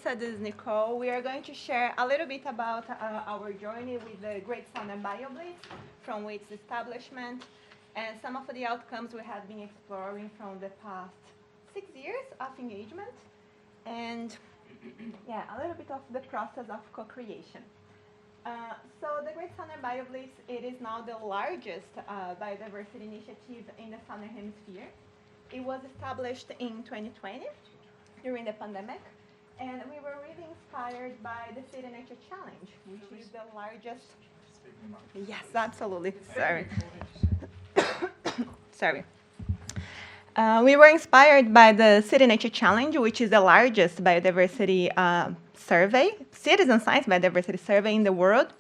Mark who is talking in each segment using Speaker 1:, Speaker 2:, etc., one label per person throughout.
Speaker 1: Larissa, this is Nicole. We are going to share a little bit about our journey with the Great Southern Bioblitz from its establishment and some of the outcomes we have been exploring from the past 6 years of engagement and yeah, a little bit of the process of co-creation. So the Great Southern Bioblitz, it is now the largest biodiversity initiative in the Southern Hemisphere. It was established in 2020 during the pandemic, and we were really inspired by the City Nature Challenge, which is the largest. Yes, absolutely. Sorry. Sorry. We were inspired by the City Nature Challenge, which is the largest biodiversity survey, citizen science biodiversity survey in the world.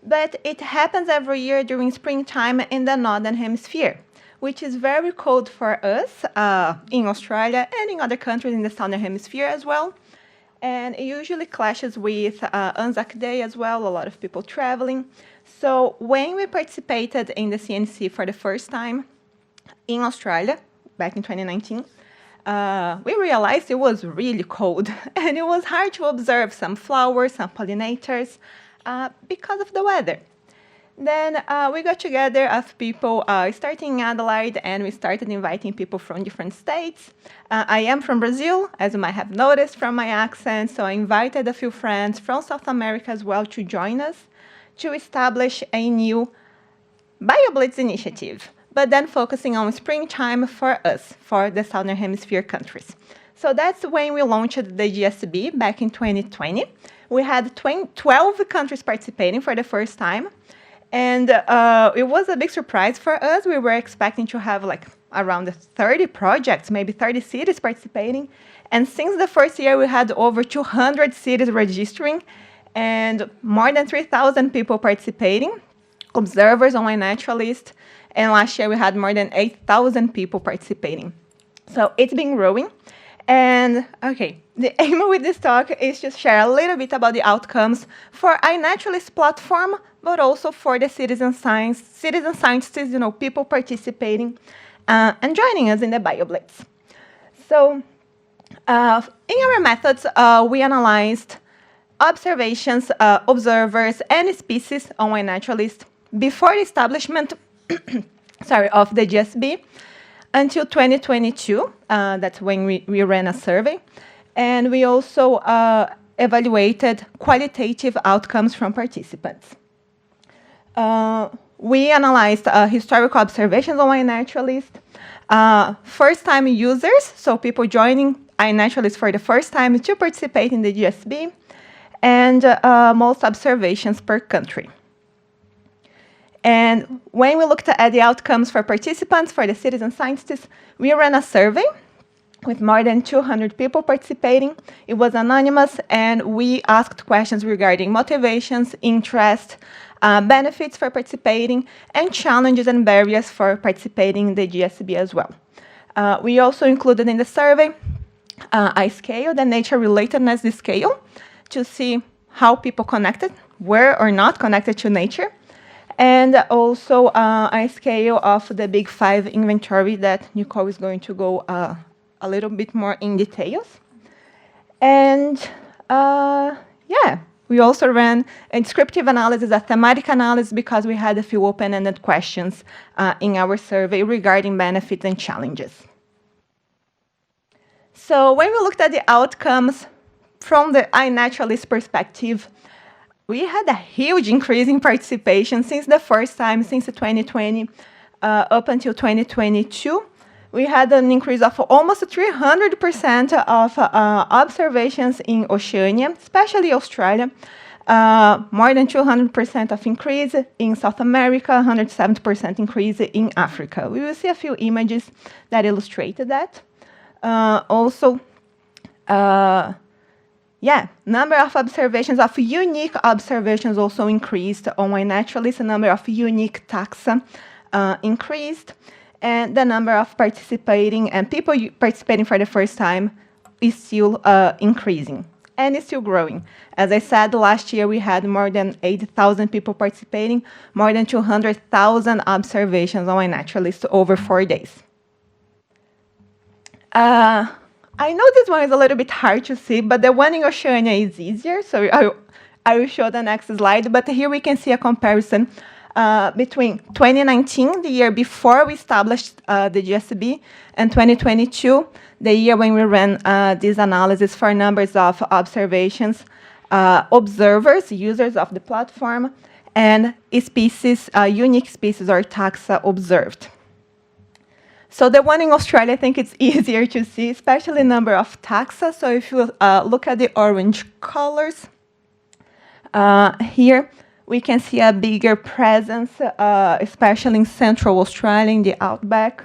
Speaker 1: But it happens every year during springtime in the Northern Hemisphere, which is very cold for us in Australia and in other countries in the Southern Hemisphere as well. And it usually clashes with Anzac Day as well, a lot of people traveling. So when we participated in the CNC for the first time in Australia, back in 2019, we realized it was really cold and it was hard to observe some flowers, some pollinators, because of the weather. Then we got together as people starting in Adelaide, and we started inviting people from different states. I am from Brazil, as you might have noticed from my accent, so I invited a few friends from South America as well to join us to establish a new Bioblitz initiative, but then focusing on springtime for us, for the Southern Hemisphere countries. So that's when we launched the GSB back in 2020. We had 12 countries participating for the first time. And it was a big surprise for us. We were expecting to have like around 30 projects, maybe 30 cities participating. And since the first year, we had over 200 cities registering and more than 3,000 people participating, observers, online naturalists. And last year, we had more than 8,000 people participating. So it's been growing. And okay, the aim with this talk is to share a little bit about the outcomes for iNaturalist platform, but also for the citizen scientists, people participating and joining us in the Bioblitz. So in our methods, we analyzed observations, observers, and species on iNaturalist before the establishment of the GSB until 2022. That's when we ran a survey. And we also evaluated qualitative outcomes from participants. We analyzed historical observations on iNaturalist, first-time users, so people joining iNaturalist for the first time to participate in the GSB, and most observations per country. And when we looked at the outcomes for participants, for the citizen scientists, we ran a survey with more than 200 people participating. It was anonymous, and we asked questions regarding motivations, interest, benefits for participating, and challenges and barriers for participating in the GSB as well. We also included in the survey a scale, the nature relatedness scale, to see how people connected, were or not connected to nature, and also a scale of the Big Five inventory that Nicole is going to go a little bit more in details. And yeah, we also ran a descriptive analysis, a thematic analysis, because we had a few open-ended questions in our survey regarding benefits and challenges. So when we looked at the outcomes from the iNaturalist perspective, we had a huge increase in participation since the first time, since 2020 up until 2022. We had an increase of almost 300% of observations in Oceania, especially Australia, more than 200% of increase in South America, 170% increase in Africa. We will see a few images that illustrated that. Number of observations, of unique observations also increased on iNaturalist. The number of unique taxa increased, and the number of participating and people participating for the first time is still increasing, and it's still growing. As I said, last year we had more than 80,000 people participating, more than 200,000 observations on iNaturalist over 4 days. I know this one is a little bit hard to see, but the one in Oceania is easier, so I will show the next slide. But here we can see a comparison between 2019, the year before we established the GSB, and 2022, the year when we ran this analysis for numbers of observations, observers, users of the platform, and species, unique species or taxa observed. So the one in Australia, I think it's easier to see, especially the number of taxa. So if you look at the orange colors, here we can see a bigger presence, especially in Central Australia, in the outback.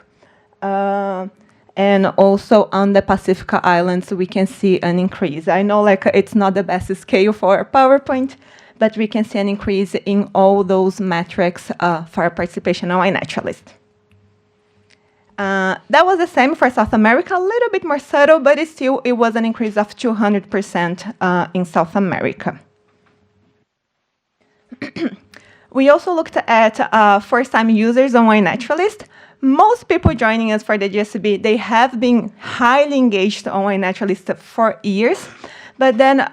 Speaker 1: And also on the Pacific Islands, we can see an increase. I know it's not the best scale for PowerPoint, but we can see an increase in all those metrics for participation on iNaturalist. That was the same for South America, a little bit more subtle, but it was an increase of 200% in South America. We also looked at first-time users on iNaturalist. Most people joining us for the GSB, they have been highly engaged on iNaturalist for years, but then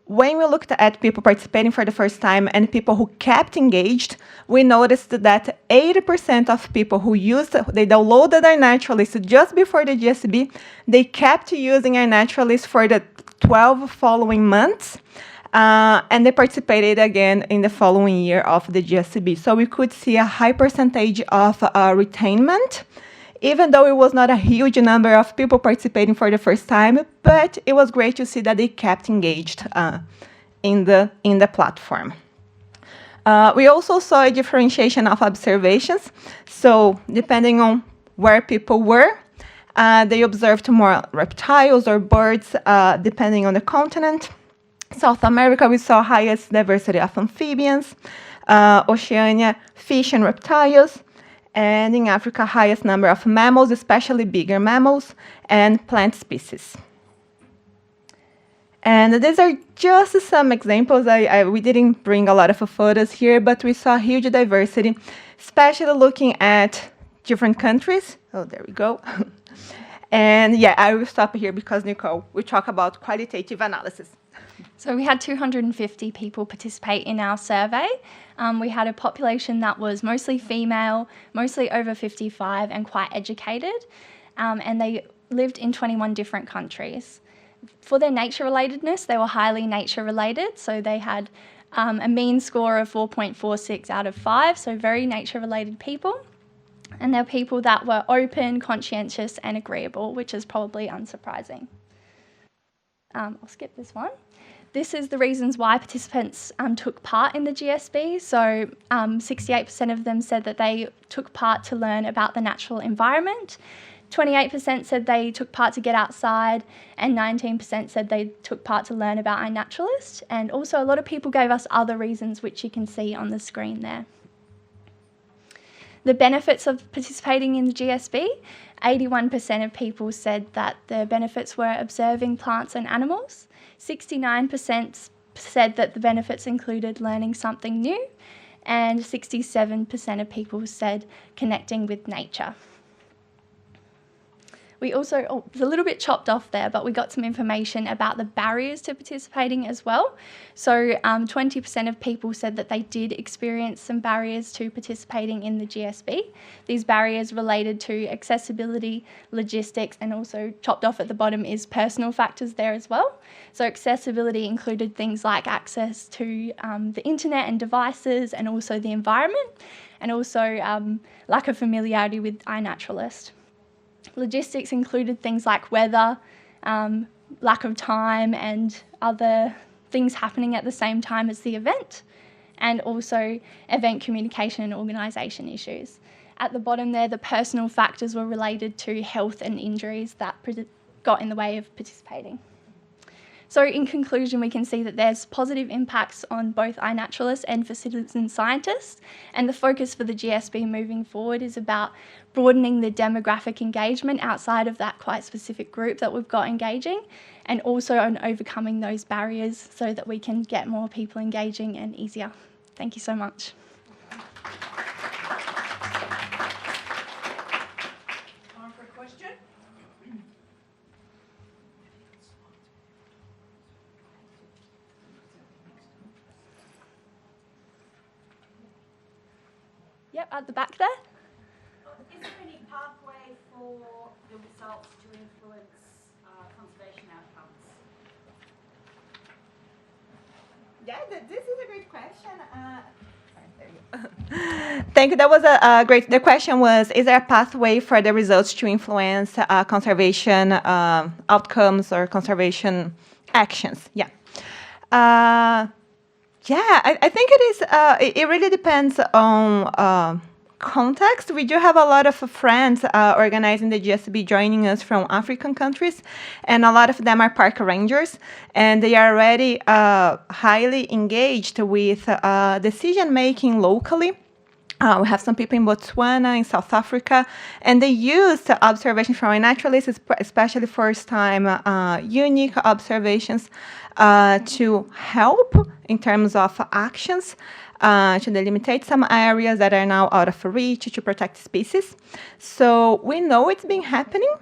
Speaker 1: when we looked at people participating for the first time and people who kept engaged, we noticed that 80% of people who they downloaded iNaturalist just before the GSB, they kept using iNaturalist for the 12 following months, and they participated again in the following year of the GSB. So we could see a high percentage of retainment, even though it was not a huge number of people participating for the first time, but it was great to see that they kept engaged in the platform. We also saw a differentiation of observations. So depending on where people were, they observed more reptiles or birds, depending on the continent. South America, we saw highest diversity of amphibians. Oceania, fish and reptiles. And in Africa, highest number of mammals, especially bigger mammals, and plant species. And these are just some examples. We didn't bring a lot of photos here, but we saw huge diversity, especially looking at different countries. Oh, there we go. And yeah, I will stop here because Nicole will talk about qualitative analysis.
Speaker 2: So we had 250 people participate in our survey. We had a population that was mostly female, mostly over 55 and quite educated, and they lived in 21 different countries. For their nature relatedness, they were highly nature related, so they had a mean score of 4.46 out of 5, so very nature related people. And they're people that were open, conscientious and agreeable, which is probably unsurprising. I'll skip this one. This is the reasons why participants took part in the GSB. So 68% of them said that they took part to learn about the natural environment. 28% said they took part to get outside, and 19% said they took part to learn about iNaturalist. And also a lot of people gave us other reasons, which you can see on the screen there. The benefits of participating in the GSB, 81% of people said that the benefits were observing plants and animals. 69% said that the benefits included learning something new, and 67% of people said connecting with nature. We also, it's a little bit chopped off there, but we got some information about the barriers to participating as well. So 20% of people said that they did experience some barriers to participating in the GSB. These barriers related to accessibility, logistics, and also chopped off at the bottom is personal factors there as well. So accessibility included things like access to the internet and devices, and also the environment, and also lack of familiarity with iNaturalist. Logistics included things like weather, lack of time and other things happening at the same time as the event, and also event communication and organisation issues. At the bottom there, the personal factors were related to health and injuries that got in the way of participating. So in conclusion, we can see that there's positive impacts on both iNaturalists and for citizen scientists, and the focus for the GSB moving forward is about broadening the demographic engagement outside of that quite specific group that we've got engaging, and also on overcoming those barriers so that we can get more people engaging and easier. Thank you so much.
Speaker 3: Time for a question?
Speaker 2: at the back there.
Speaker 3: Is there any pathway for the results to influence conservation outcomes?
Speaker 1: Yeah, this is a great question. Thank you. That was a great. The question was: is there a pathway for the results to influence conservation outcomes or conservation actions? Yeah. I think it is. It really depends on context. We do have a lot of friends organizing the GSB joining us from African countries, and a lot of them are park rangers, and they are already highly engaged with decision making locally. We have some people in Botswana, in South Africa, and they use observations from our naturalists, especially first-time unique observations, to help in terms of actions, to delimitate some areas that are now out of reach to protect species. So we know it's been happening.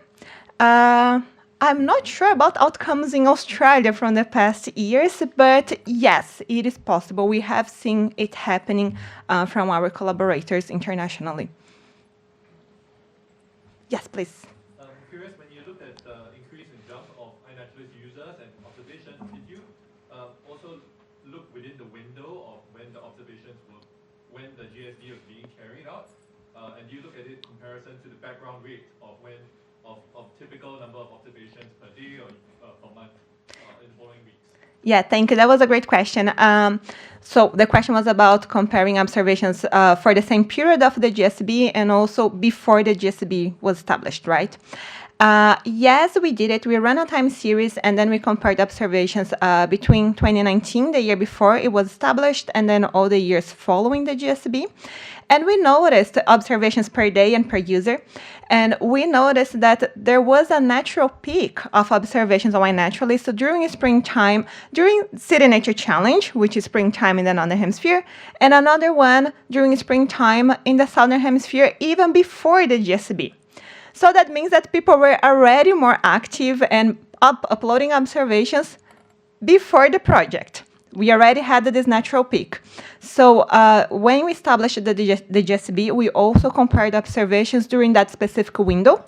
Speaker 1: I'm not sure about outcomes in Australia from the past years, but yes, it is possible. We have seen it happening from our collaborators internationally. Yes, please.
Speaker 4: I'm curious, when you look at the increase in jump of iNaturalist users and observations, did you also look within the window of when the observations were, when the GSB was being carried out? And do you look at it in comparison to the background rate of when of typical number of observations per day or per month in the following weeks?
Speaker 1: Yeah, thank you. That was a great question. So the question was about comparing observations for the same period of the GSB and also before the GSB was established, right? Yes, we did it. We ran a time series and then we compared observations between 2019, the year before it was established, and then all the years following the GSB. And we noticed observations per day and per user. And we noticed that there was a natural peak of observations on iNaturalist. So during springtime, during City Nature Challenge, which is springtime in the Northern Hemisphere, and another one during springtime in the Southern Hemisphere, even before the GSB. So that means that people were already more active and uploading observations before the project. We already had this natural peak. So when we established the GSB, we also compared observations during that specific window.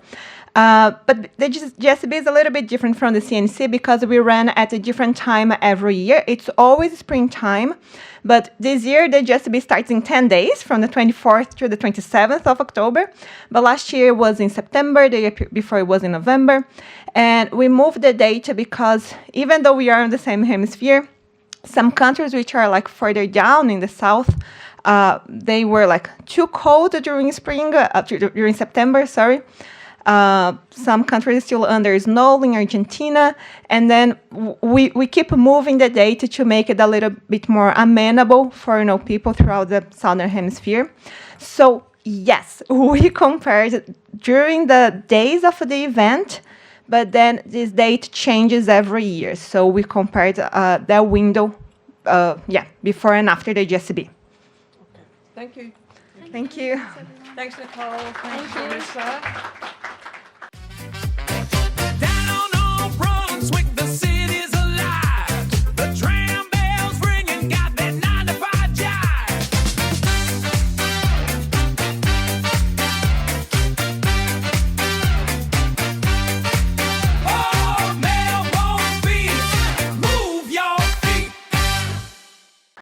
Speaker 1: But the GSB is a little bit different from the CNC because we ran at a different time every year. It's always springtime. But this year, the GSB starts in 10 days, from the 24th to the 27th of October. But last year was in September, the year before it was in November. And we moved the date because even though we are in the same hemisphere, some countries which are like further down in the south, they were like too cold during during September, sorry. Some countries still under snow in Argentina, and then we keep moving the date to make it a little bit more amenable for people throughout the southern hemisphere. So yes, we compared during the days of the event, but then this date changes every year. So we compared that window, before and after the GSB.
Speaker 5: Okay. Thank you.
Speaker 1: Thank you.
Speaker 5: Thanks, Nicole. Thanks, Larissa.